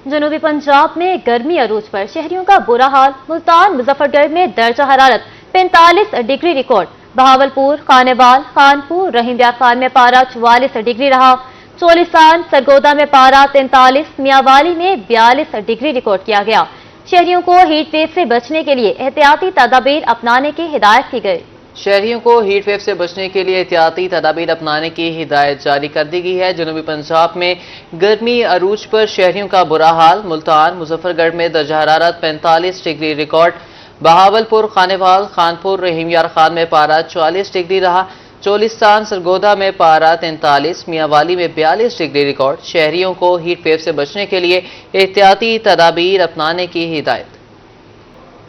जनूबी पंजाब में गर्मी अरूज पर शहरियों का बुरा हाल। मुल्तान मुजफ्फरगढ़ में दर्जा हरारत 45 डिग्री रिकॉर्ड। बहावलपुर, खानेवाल, खानपुर, रहीम यार खान में पारा 44 डिग्री रहा। चोलिस्तान, सरगोदा में पारा 43, मियांवाली में 42 डिग्री रिकॉर्ड किया गया। शहरियों को हीट वेव से बचने के लिए एहतियाती तदाबीर अपनाने की हिदायत की गई। शहरियों को हीट वेव से बचने के लिए एहतियाती तदाबीर अपनाने की हिदायत जारी कर दी गई है। जनूबी पंजाब में गर्मी अरूज पर शहरियों का बुरा हाल। मुल्तान मुजफ्फरगढ़ में दर्जा हरारत 45 डिग्री रिकॉर्ड। बहावलपुर, खानेवाल, खानपुर, रहीम यार खान में पारा 44 डिग्री रहा। चोलिस्तान, सरगोदा में पारा 43, मियांवाली में 42 डिग्री रिकॉर्ड। शहरियों को हीट वेव से बचने के लिए एहतियाती तदाबीर अपनाने की हिदायत।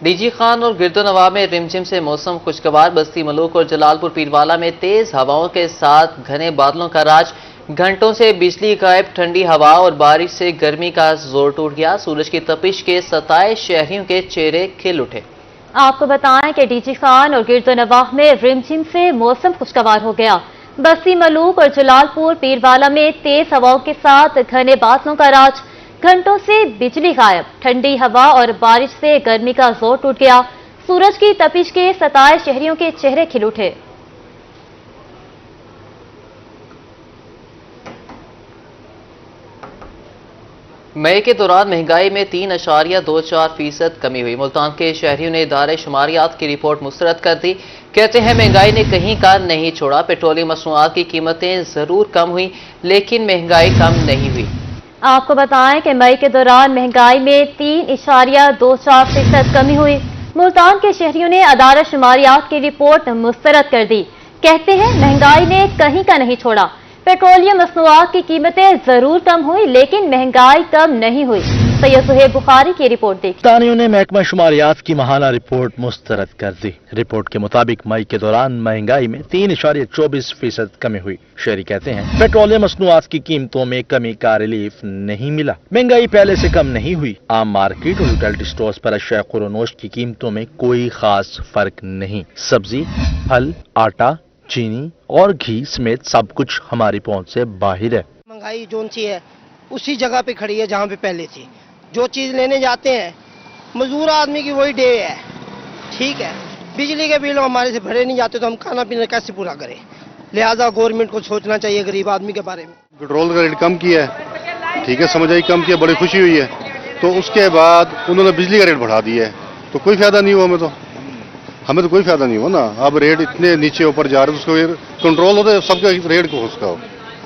डीजी खान और गिरदोनवा में रिमझिम से मौसम खुशगवार। बस्ती मलूक और जलालपुर पीरवाला में तेज हवाओं के साथ घने बादलों का राज। घंटों से बिजली गायब, ठंडी हवा और बारिश से गर्मी का जोर टूट गया। सूरज की तपिश के सताए शहरियों के चेहरे खिल उठे। आपको बताएं कि डीजी खान और गिरदोनवा में रिमझिम से मौसम खुशगवार हो गया। बस्ती मलूक और जलालपुर पीरवाला में तेज हवाओं के साथ घने बादलों का राज। घंटों से बिजली गायब, ठंडी हवा और बारिश से गर्मी का जोर टूट गया। सूरज की तपिश के सताए शहरियों के चेहरे खिल उठे। मई के दौरान महंगाई में 3.24% कमी हुई। मुल्तान के शहरियों ने इदारे शुमारियात की रिपोर्ट मुस्तरद कर दी। कहते हैं महंगाई ने कहीं का नहीं छोड़ा। पेट्रोलियम मसनूआत की कीमतें जरूर कम हुई, लेकिन महंगाई कम नहीं हुई। आपको बताएं कि मई के दौरान महंगाई में 3.24% कमी हुई। मुल्तान के शहरियों ने अदारा शुमारियात की रिपोर्ट मुस्तरद कर दी। कहते हैं महंगाई ने कहीं का नहीं छोड़ा। पेट्रोलियम मसनूआत की कीमतें जरूर कम हुई, लेकिन महंगाई कम नहीं हुई। सैयद सुहेब बुखारी की रिपोर्ट देखी। तानियों ने महकमा शुमारियात की माहाना रिपोर्ट मुस्तरद कर दी। रिपोर्ट के मुताबिक मई के दौरान महंगाई में 3.24% कमी हुई। शहरी कहते हैं पेट्रोलियम मसनूआत की कीमतों में कमी का रिलीफ नहीं मिला। महंगाई पहले से कम नहीं हुई। आम मार्केट और यूटिलिटी स्टोर्स पर अशिया खुरोनोश की कीमतों में कोई खास फर्क नहीं। सब्जी, फल, आटा, चीनी और घी समेत सब कुछ हमारी पहुंच से बाहर है। महंगाई जोन सी है उसी जगह पे खड़ी है जहाँ पे पहले थी। जो चीज लेने जाते हैं मजदूर आदमी की वही डे है, ठीक है। बिजली के बिल हमारे से भरे नहीं जाते तो हम खाना पीना कैसे पूरा करें। लिहाजा गवर्नमेंट को सोचना चाहिए गरीब आदमी के बारे में। पेट्रोल का रेट कम किया है, ठीक है, समझ आई, कम किया, बड़ी खुशी हुई है। तो उसके बाद उन्होंने बिजली का रेट बढ़ा दिया है, तो कोई फायदा नहीं हुआ। हमें तो कोई फायदा नहीं हुआ ना। अब रेट इतने नीचे ऊपर जा रहे हैं, उसको कंट्रोल होता है सबके रेट को उसका हो,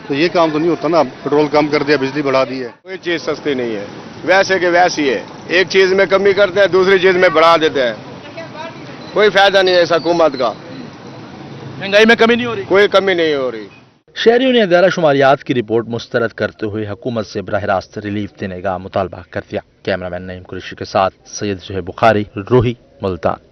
तो ये काम तो नहीं होता ना। पेट्रोल कम कर दिया, बिजली बढ़ा दी है। कोई चीज सस्ती नहीं है, वैसे के वैसी है। एक चीज में कमी करते हैं, दूसरी चीज में बढ़ा देते हैं। कोई फायदा नहीं है इस हुकूमत का। महंगाई में कमी नहीं हो रही, कोई कमी नहीं हो रही। शहरियों ने अदारा शुमारियात की रिपोर्ट मुस्तरद करते हुए हुकूमत से बराह रास्त रिलीफ देने का मुतालबा कर दिया। कैमरामैन नईम कुरैशी के साथ सैयद सुहेब बुखारी, रोही, मुल्तान।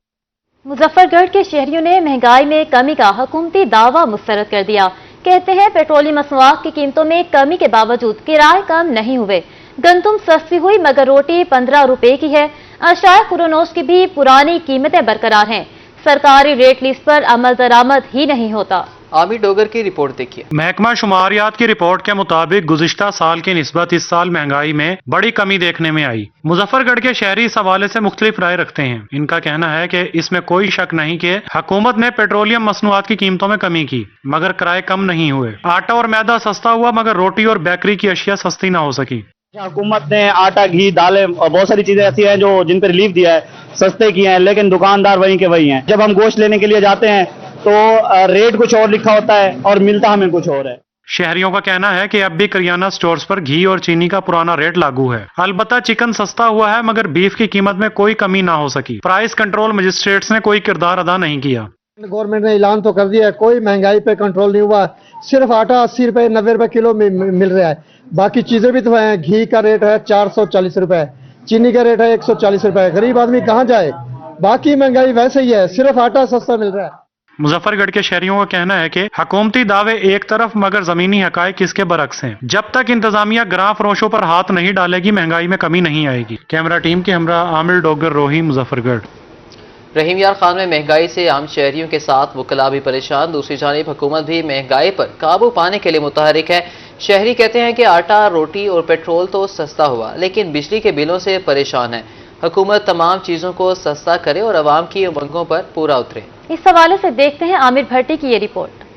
मुजफ्फरगढ़ के शहरियों ने महंगाई में कमी का हुकूमती दावा मुस्तरद कर दिया। कहते हैं पेट्रोलियम मसनूआत की कीमतों में कमी के बावजूद किराए कम नहीं हुए। गंदुम सस्ती हुई मगर रोटी 15 रुपए की है। अशिया खुरोनोश की भी पुरानी कीमतें बरकरार हैं। सरकारी रेट लिस्ट पर अमल दरामद ही नहीं होता। आमिर डोगर की रिपोर्ट देखिए। महकमा शुमारियात की रिपोर्ट के मुताबिक गुज़िश्ता साल की निस्बत इस साल महंगाई में बड़ी कमी देखने में आई। मुजफ्फरगढ़ के शहरी इस हवाले से मुख्तलिफ राय रखते हैं। इनका कहना है कि इसमें कोई शक नहीं कि हुकूमत ने पेट्रोलियम मसनूआत की कीमतों में कमी की, मगर किराए कम नहीं हुए। आटा और मैदा सस्ता हुआ, मगर रोटी और बेकरी की अशिया सस्ती न हो सकी। हुकूमत ने आटा, घी, दालें और बहुत सारी चीजें ऐसी हैं जो जिन पर रिलीफ दिया है, सस्ते किए हैं, लेकिन दुकानदार वहीं के वही हैं। जब हम गोश्त लेने के लिए जाते हैं तो रेट कुछ और लिखा होता है और मिलता हमें कुछ और है। शहरियों का कहना है कि अब भी करियाना स्टोर्स पर घी और चीनी का पुराना रेट लागू है। अलबत्ता चिकन सस्ता हुआ है, मगर बीफ की कीमत में कोई कमी ना हो सकी। प्राइस कंट्रोल मजिस्ट्रेट्स ने कोई किरदार अदा नहीं किया। गवर्नमेंट ने ऐलान तो कर दिया है, कोई महंगाई पे कंट्रोल नहीं हुआ। सिर्फ आटा 80 रुपए 90 रुपए किलो में मिल रहा है। बाकी चीजें भी तो हैं। घी का रेट है 440 रुपए, चीनी का रेट है 140 रुपए। गरीब आदमी कहाँ जाए? बाकी महंगाई वैसे ही है, सिर्फ आटा सस्ता मिल रहा है। मुजफ्फरगढ़ के शहरियों का कहना है कि हुकूमती दावे एक तरफ, मगर जमीनी हकायक इसके बरक्स हैं। जब तक इंतजामिया ग्रां फरोशों पर हाथ नहीं डालेगी, महंगाई में कमी नहीं आएगी। कैमरा टीम के हमरा आमिर डोगर, रोही, मुजफ्फरगढ़। रहीम यार खान में महंगाई से आम शहरियों के साथ वकला भी परेशान। दूसरी जानिब हुकूमत भी महंगाई पर काबू पाने के लिए मुतहरिक है। शहरी कहते हैं कि आटा, रोटी और पेट्रोल तो सस्ता हुआ, लेकिन बिजली के बिलों से परेशान है। हुकूमत तमाम चीजों को सस्ता करे और आवाम की उमंगों पर पूरा उतरे। इस हवाले से देखते हैं आमिर भट्टी की ये रिपोर्ट।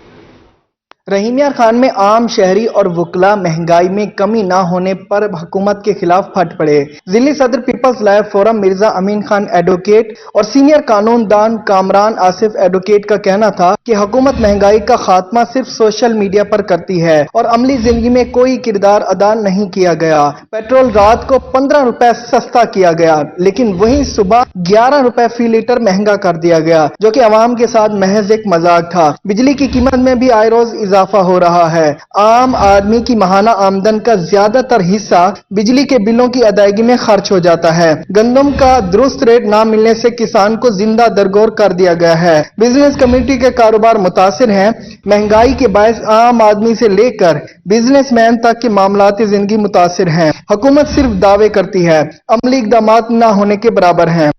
रहीम यार खान में आम शहरी और वकला महंगाई में कमी ना होने पर हुकूमत के खिलाफ फट पड़े। जिले सदर पीपल्स लाइव फोरम मिर्जा अमीन खान एडवोकेट और सीनियर कानूनदान कामरान आसिफ एडवोकेट का कहना था कि हुकूमत महंगाई का खात्मा सिर्फ सोशल मीडिया पर करती है और अमली जिंदगी में कोई किरदार अदा नहीं किया गया। पेट्रोल रात को 15 रुपए सस्ता किया गया, लेकिन वहीं सुबह 11 रुपए फी लीटर महंगा कर दिया गया, जो कि आवाम के साथ महज एक मजाक था। बिजली की कीमत में भी आए रोज इजाफा हो रहा है। आम आदमी की माहाना आमदन का ज्यादातर हिस्सा बिजली के बिलों की अदायगी में खर्च हो जाता है। गंदम का दुरुस्त रेट न मिलने से किसान को जिंदा दरगोर कर दिया गया है। बिजनेस कम्युनिटी के कारोबार मुतासिर हैं। महंगाई के बायस आम आदमी से लेकर बिजनेसमैन तक के मामलाती जिंदगी मुतासिर हैं। हुकूमत सिर्फ दावे करती है, अमली इकदाम न होने के बराबर हैं।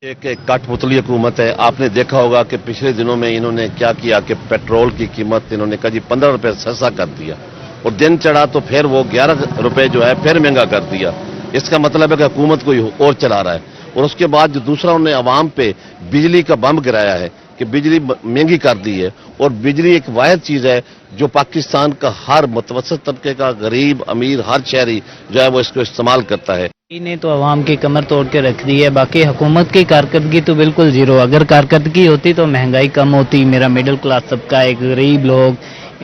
एक कठपुतली हुकूमत है। आपने देखा होगा कि पिछले दिनों में इन्होंने क्या किया कि पेट्रोल की कीमत इन्होंने कहा जी 15 रुपए सस्ता कर दिया और दिन चढ़ा तो फिर वो 11 रुपए जो है फिर महंगा कर दिया। इसका मतलब है कि हुकूमत कोई और चला रहा है। और उसके बाद जो दूसरा उन्होंने आवाम पे बिजली का बम गिराया है कि बिजली महंगी कर दी है। और बिजली एक वाहिद चीज है जो पाकिस्तान का हर मुतवसत तबके का गरीब अमीर हर शहरी जो है वो इसको इस्तेमाल करता है। ने तो आवाम की कमर तोड़ के रख दी है। बाकी हुकूमत की कारकर्दगी तो बिल्कुल जीरो। अगर कारकर्दगी होती तो महंगाई कम होती। मेरा मिडिल क्लास तबका है, गरीब लोग,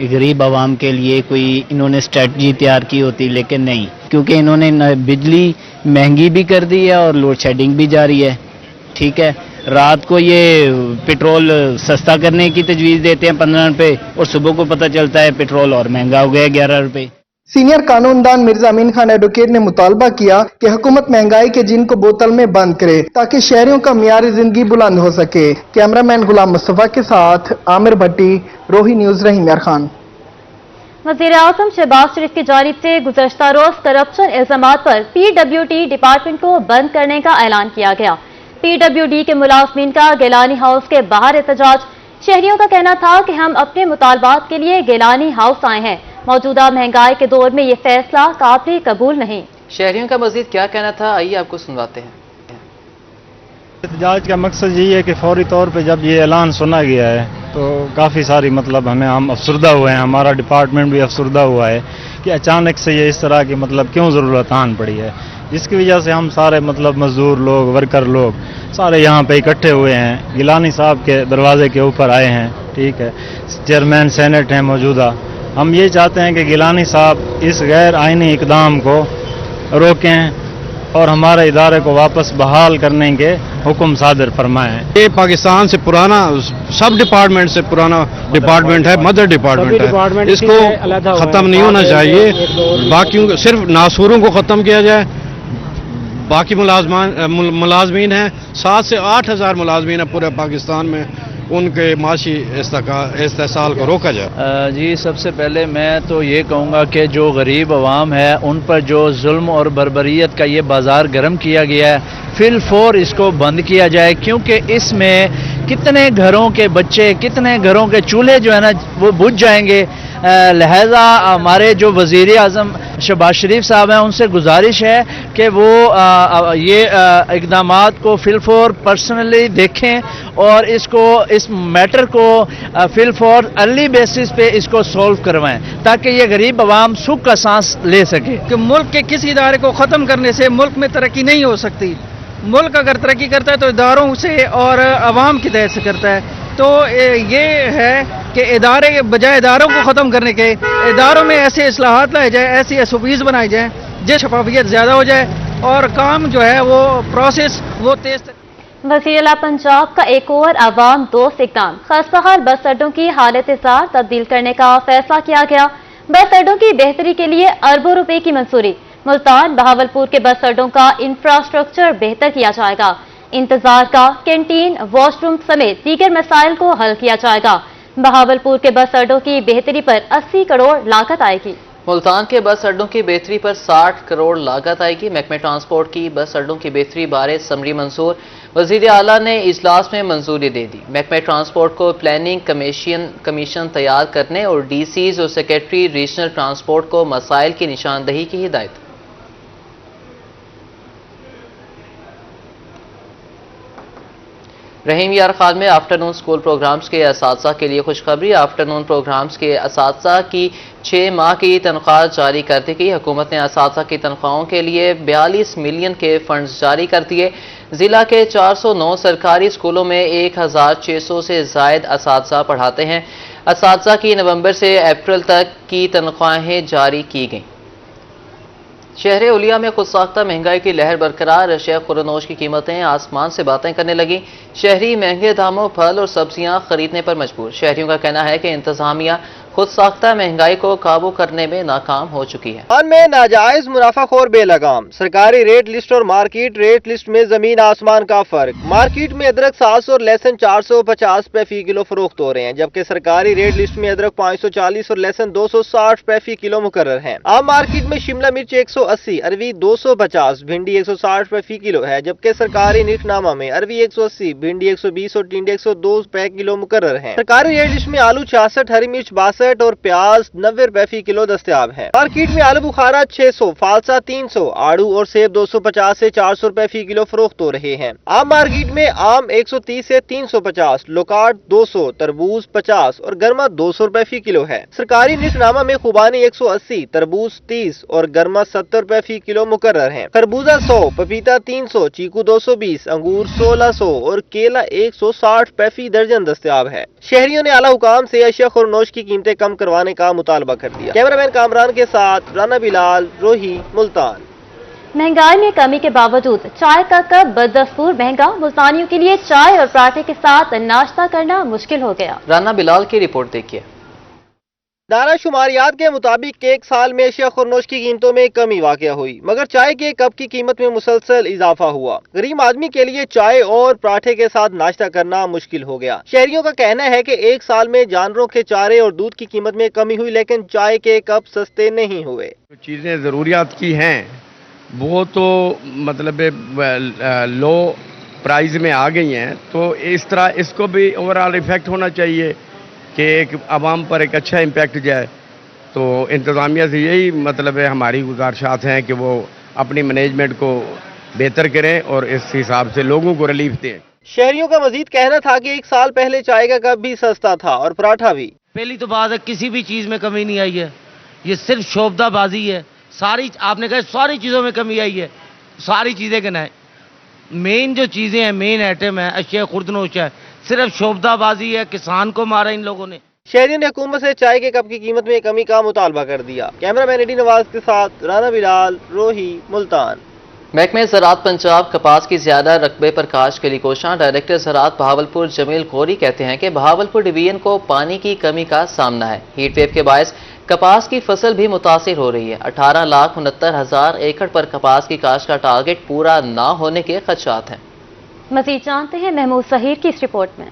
गरीब आवाम के लिए कोई इन्होंने स्ट्रेटजी तैयार की होती, लेकिन नहीं, क्योंकि इन्होंने बिजली महंगी भी कर दी है और लोड शेडिंग भी जारी है। ठीक है, रात को ये पेट्रोल सस्ता करने की तजवीज़ देते हैं 15 रुपए और सुबह को पता चलता है पेट्रोल और महंगा हो गया 11 रुपए। सीनियर कानूनदान मिर्जा अमीन खान एडवोकेट ने मुतालबा किया कि हुकूमत महंगाई के जिन को बोतल में बंद करे ताकि शहरियों का मियारी जिंदगी बुलंद हो सके। कैमरामैन गुलाम मुस्तफा के साथ आमिर भट्टी, रोही न्यूज, रहीम यार खान। वज़ीर आज़म शहबाज शरीफ की जानिब से गुज़श्ता रोज करप्शन इल्जामात पर PWD डिपार्टमेंट को बंद करने का ऐलान किया गया। PWD के मुलाजमीन का गिलानी हाउस के बाहर एहतजाज। शहरियों का कहना था कि हम अपने मुतालबात के लिए गिलानी हाउस आए हैं। मौजूदा महंगाई के दौर में ये फैसला काबिल कबूल नहीं। शहरियों का मजीद क्या कहना था, आइए आपको सुनवाते हैं। एहतजाज का मकसद यही है कि फौरी तौर पे जब ये ऐलान सुना गया है तो काफ़ी सारी हम अफसरदा हुए हैं, हमारा डिपार्टमेंट भी अफसरदा हुआ है कि अचानक से ये इस तरह की क्यों ज़रूरत आन पड़ी है, जिसकी वजह से हम सारे मजदूर लोग, वर्कर लोग सारे यहाँ पे इकट्ठे हुए हैं। गिलानी साहब के दरवाजे के ऊपर आए हैं। ठीक है, चेयरमैन सेनेट हैं मौजूदा। हम ये चाहते हैं कि गिलानी साहब इस गैर आइनी इकदाम को रोकें और हमारे इदारे को वापस बहाल करने के हुक्म सादर फरमाएं। ये पाकिस्तान से पुराना, सब डिपार्टमेंट से पुराना डिपार्टमेंट है, मदर डिपार्टमेंट है। इसको खत्म नहीं होना चाहिए। बाकी सिर्फ नासूरों को खत्म किया जाए। बाकी मुलाजमीन हैं, 7 से 8 हज़ार मुलाजमीन है पूरे पाकिस्तान में, उनके माशी इस्तेसाल को रोका जाए। जी, सबसे पहले मैं तो ये कहूँगा कि जो गरीब अवाम है उन पर जो जुल्म और बर्बरियत का ये बाजार गर्म किया गया है, फिलफौर इसको बंद किया जाए, क्योंकि इसमें कितने घरों के बच्चे, कितने घरों के चूल्हे जो है ना वो बुझ जाएंगे। लिहाजा हमारे जो वज़ीर आज़म शहबाज शरीफ साहब हैं उनसे गुजारिश है कि वो ये इक़दामात को फिलफौर पर्सनली देखें और इस मैटर को फिलफौर अर्ली बेसिस पे इसको सॉल्व करवाएं ताकि ये गरीब आवाम सुख का सांस ले सके। कि मुल्क के किसी इदारे को ख़त्म करने से मुल्क में तरक्की नहीं हो सकती। मुल्क अगर तरक्की करता है तो इदारों से और आवाम की तहत से करता है। तो ये है कि इदारे बजाय इदारों को ख़त्म करने के इदारों में ऐसे इस्लाहात लाए जाए, ऐसी SOPs बनाई जाए जिस शफाफियत ज़्यादा हो जाए और काम जो है वो प्रोसेस वो तेज। वज़ीर पंजाब का एक और आवाम दोस्त इक़दाम। खस्ताहाल बस अड्डों की हालत जार तब्दील करने का फैसला किया गया। बस अड्डों की बेहतरी के लिए अरबों रुपए की मंजूरी। मुल्तान बहावलपुर के बस अड्डों का इंफ्रास्ट्रक्चर बेहतर किया जाएगा। इंतजार का कैंटीन, वॉशरूम समेत दीगर मसाइल को हल किया जाएगा। बहावलपुर के बस अड्डों की बेहतरी पर 80 करोड़ लागत आएगी। ملتان کے بس اڈوں کی بہتری پر 60 کروڑ لاگت آئے گی۔ محکمہ ٹرانسپورٹ کی بس اڈوں کی بہتری بارے سمری منظور، وزیر اعلیٰ نے اجلاس میں منظوری دے دی۔ محکمہ ٹرانسپورٹ کو پلاننگ کمیشن تیار کرنے اور ڈی سیز اور سیکریٹری ریجنل ٹرانسپورٹ کو مسائل کی نشاندہی کی ہدایت۔ رحیم یار خان میں آفٹرنون سکول پروگرامز کے اساتذہ کے لیے خوشخبری۔ آفٹرنون پروگرامز کے اساتذہ کی 6 ماہ کی تنخواہ جاری کر دی گئی۔ حکومت نے اساتذہ کی تنخواہوں کے لیے 42 ملین کے فنڈز جاری کر دیے۔ ضلع کے 409 سرکاری سکولوں میں 1600 سے زائد اساتذہ پڑھاتے ہیں۔ اساتذہ کی نومبر سے اپریل تک کی تنخواہیں جاری کی گئیں۔ شہر اولیا میں خود ساختہ مہنگائی کی لہر برقرار، اشیاء خورنوش کی قیمتیں آسمان سے باتیں کرنے لگیں۔ شہری مہنگے داموں پھل اور سبزیاں خریدنے پر مجبور۔ شہریوں کا کہنا ہے کہ انتظامیہ خود ساختہ مہنگائی کو قابو کرنے میں ناکام ہو چکی ہے۔ خان میں ناجائز منافع خور بے لگام، سرکاری ریٹ لسٹ اور مارکیٹ ریٹ لسٹ میں زمین آسمان کا فرق۔ مارکیٹ میں ادرک 700 اور لہسن 450 روپے فی کلو فروخت ہو رہے ہیں، جبکہ سرکاری ریٹ لسٹ میں ادرک 540 اور لہسن 260 روپے فی کلو مقرر ہیں۔ عام مارکیٹ میں شملہ مرچ 180، اروی 250، بھنڈی 160 روپے فی کلو ہے، جبکہ سرکاری نرخ نامہ میں اروی 180، بھنڈی 120 اور ٹنڈے 102 روپے کلو مقرر ہیں۔ سرکاری ریٹ لسٹ میں آلو 66، ہری مرچ 62 اور پیاز 90 روپے فی کلو دستیاب ہے۔ مارکیٹ میں آلو بخارا 600، فالسا 300، آڑو اور سیب 250 سے 400 روپے فی کلو فروخت ہو رہے ہیں۔ عام مارکیٹ میں آم 130 سے 350، لوکاٹ 200، تربوز 50 اور گرما 200 روپے فی کلو ہے۔ سرکاری نرخ نامہ میں خوبانی 180، تربوز 30 اور گرما 70 روپے فی کلو مقرر ہیں۔ خربوزہ 100، پپیتا 300، چیکو 220، انگور 1600 اور کیلا 160 روپے فی درجن دستیاب ہے۔ شہریوں نے اعلیٰ حکام سے اشیاء خورنوش کی قیمتیں کم کروانے کا مطالبہ کر دیا۔ کیمرہ مین کامران کے ساتھ رانا بلال، روہی، ملتان۔ مہنگائی میں کمی کے باوجود چائے کا کپ بدستور مہنگا، ملتانیوں کے لیے چائے اور پراٹھے کے ساتھ ناشتہ کرنا مشکل ہو گیا۔ رانا بلال کی رپورٹ دیکھیے۔ ادارہ شماریات کے مطابق ایک سال میں اشیاء خورنوش کی قیمتوں میں کمی واقع ہوئی، مگر چائے کے کپ کی قیمت میں مسلسل اضافہ ہوا۔ غریب آدمی کے لیے چائے اور پراٹھے کے ساتھ ناشتہ کرنا مشکل ہو گیا۔ شہریوں کا کہنا ہے کہ ایک سال میں جانوروں کے چارے اور دودھ کی قیمت میں کمی ہوئی، لیکن چائے کے کپ سستے نہیں ہوئے۔ جو چیزیں ضروریات کی ہیں وہ تو مطلب لو پرائز میں آ گئی ہیں، تو اس طرح اس کو بھی اوورآل ایفیکٹ ہونا چاہیے کہ ایک عوام پر ایک اچھا امپیکٹ جائے۔ تو انتظامیہ سے یہی مطلب ہے، ہماری گزارشات ہیں کہ وہ اپنی مینجمنٹ کو بہتر کریں اور اس حساب سے لوگوں کو ریلیف دیں۔ شہریوں کا مزید کہنا تھا کہ ایک سال پہلے چائے کا کپ بھی سستا تھا اور پراٹھا بھی۔ پہلی تو بات ہے کسی بھی چیز میں کمی نہیں آئی ہے، یہ صرف شوبدہ بازی ہے۔ آپ نے کہا ساری چیزوں میں کمی آئی ہے، ساری چیزیں کہنا ہے، مین جو چیزیں ہیں، مین آئٹم ہے، اشیاء خوردنوش ہے، صرف شوبدہ بازی ہے، کسان کو مارا ان لوگوں نے۔ شہریوں نے حکومت سے چائے کے کپ کی قیمت میں کمی کا مطالبہ کر دیا۔ کیمرہ مین ایڈی نواز کے ساتھ رانا بلال، روہی، ملتان۔ محکمہ زراعت پنجاب کپاس کی زیادہ رقبے پر کاشت کے لیے کوشاں۔ ڈائریکٹر زراعت بہاولپور جمیل غوری کہتے ہیں کہ بہاولپور ڈویژن کو پانی کی کمی کا سامنا ہے۔ ہیٹ ویو کے باعث کپاس کی فصل بھی متاثر ہو رہی ہے۔ 18,69,000 ایکڑ پر کپاس کی کاشت کا ٹارگٹ پورا نہ ہونے کے خدشات ہیں۔ مزید جانتے ہیں محمود ظہیر کی اس رپورٹ میں۔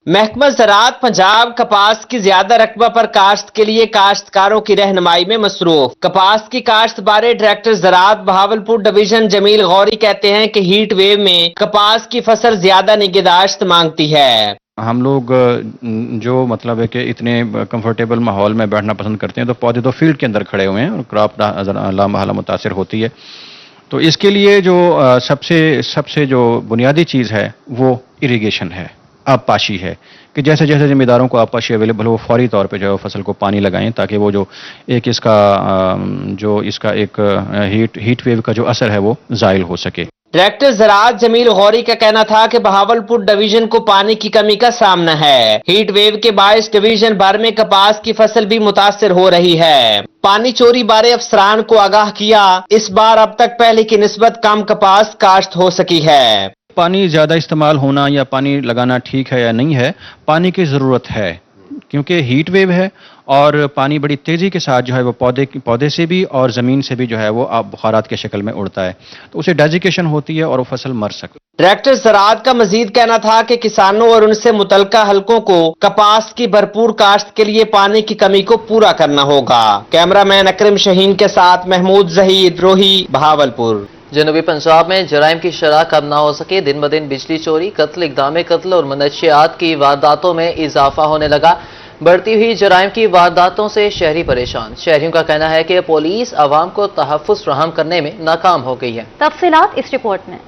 محکمہ زراعت پنجاب کپاس کی زیادہ رقبہ پر کاشت کے لیے کاشتکاروں کی رہنمائی میں مصروف۔ کپاس کی کاشت بارے ڈائریکٹر زراعت بہاولپور ڈویژن جمیل غوری کہتے ہیں کہ ہیٹ ویو میں کپاس کی فصل زیادہ نگہداشت مانگتی ہے۔ ہم لوگ جو مطلب ہے کہ اتنے کمفرٹیبل ماحول میں بیٹھنا پسند کرتے ہیں، تو پودے تو فیلڈ کے اندر کھڑے ہوئے ہیں اور کراپ لامحالہ متاثر ہوتی ہے۔ تو اس کے لیے جو سب سے جو بنیادی چیز ہے وہ اریگیشن ہے، آب پاشی ہے، کہ جیسے جیسے ذمہ داروں کو آب پاشی اویلیبل ہو، فوری طور پہ جو ہے فصل کو پانی لگائیں، تاکہ وہ جو اس کا ایک ہیٹ ویو کا جو اثر ہے وہ زائل ہو سکے۔ ڈائریکٹر زراعت جمیل غوری کا کہنا تھا کہ بہاولپور ڈویژن کو پانی کی کمی کا سامنا ہے۔ ہیٹ ویو کے باعث ڈویژن بھر میں کپاس کی فصل بھی متاثر ہو رہی ہے۔ پانی چوری بارے افسران کو آگاہ کیا، اس بار اب تک پہلے کی نسبت کم کپاس کاشت ہو سکی ہے۔ پانی زیادہ استعمال ہونا یا پانی لگانا ٹھیک ہے یا نہیں ہے، پانی کی ضرورت ہے، کیونکہ ہیٹ ویو ہے اور پانی بڑی تیزی کے ساتھ جو ہے وہ پودے سے بھی اور زمین سے بھی جو ہے وہ آب بخارات کے شکل میں اڑتا ہے، تو اسے ڈیزیکیشن ہوتی ہے اور وہ فصل مر سکتی ہے۔ डायरेक्टर ज़राअत का मजीद कहना था कि किसानों और उनसे मुतल्लिका हलकों को कपास की भरपूर काश्त के लिए पानी की कमी को पूरा करना होगा। कैमरामैन अकरम शहीन के साथ महमूद जहीद, रोही, बहावलपुर। जनूबी पंजाब में जराइम की शरह कम ना हो सके, दिन ब दिन बिजली चोरी, कत्ल, इक़दाम कत्ल और मनशियात की वारदातों में इजाफा होने लगा। बढ़ती हुई जराइम की वारदातों से शहरी परेशान। शहरियों का कहना है कि पुलिस आवाम को तहफ़्फ़ुज़ फराहम करने में नाकाम हो गई है। तफसीलात इस रिपोर्ट में।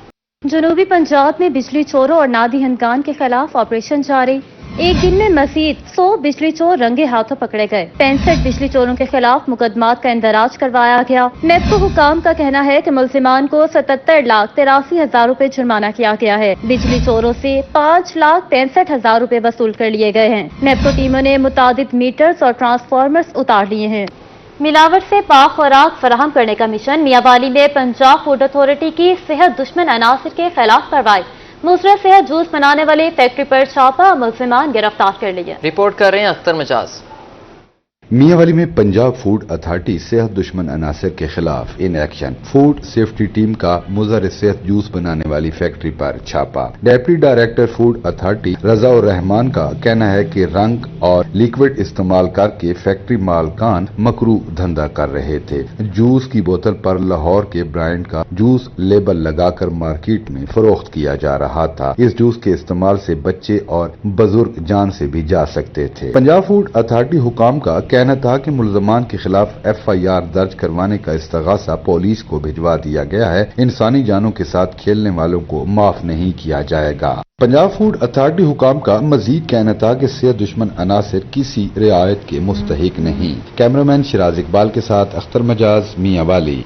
जनूबी पंजाब में बिजली चोरों और नादी हनकान के खिलाफ ऑपरेशन जारी। एक दिन में मजीद 100 बिजली चोर रंगे हाथों पकड़े गए। 65 बिजली चोरों के खिलाफ मुकदमात का इंदराज करवाया गया। नेपको हुकाम का कहना है कि मुल्जिमान को 77,83,000 रुपए जुर्माना किया गया है। बिजली चोरों से 5,65,000 रुपए वसूल कर लिए गए हैं। नेपको टीमों ने मुतादिद मीटर्स और ट्रांसफार्मर्स उतार लिए हैं। मिलावट से पाक खुराक फराहम करने का मिशन मियांवाली में पंजाब फूड अथॉरिटी की सेहत दुश्मन अनासिर के खिलाफ कार्रवाई। मुसरा सेहत जूस बनाने वाली फैक्ट्री पर छापा, मुल्जिमान गिरफ्तार कर लिए। रिपोर्ट कर रहे हैं अख्तर मजाज। मियांवाली में पंजाब फूड अथॉरिटी सेहत दुश्मन अनासर के खिलाफ in action. Food safety team का मुजर सेहत जूस बनाने वाली फैक्ट्री पर छापा। Deputy director food authority Razaur Rahman का कहना है कि रंग और लिक्विड इस्तेमाल करके फैक्ट्री मालकान मकरू धंधा कर रहे थे। जूस की बोतल पर लाहौर के ब्रांड का जूस लेबल लगाकर मार्केट में फरोख्त किया जा रहा था। इस जूस के इस्तेमाल से बच्चे और बुजुर्ग जान से भी जा सकते थे। पंजाब फूड अथॉरिटी हुकाम का कहना था कि मुल्ज़मान के खिलाफ FIR दर्ज करवाने का इस्तगासा पुलिस को भिजवा दिया गया है। इंसानी जानों के साथ खेलने वालों को माफ नहीं किया जाएगा। पंजाब फूड अथॉरिटी हुकाम का मजीद कहना था कि सेहत दुश्मन अनासिर किसी रियायत के मुस्तहिक नहीं। कैमरामैन शिराज इकबाल के साथ अख्तर मजाज, मियांवाली।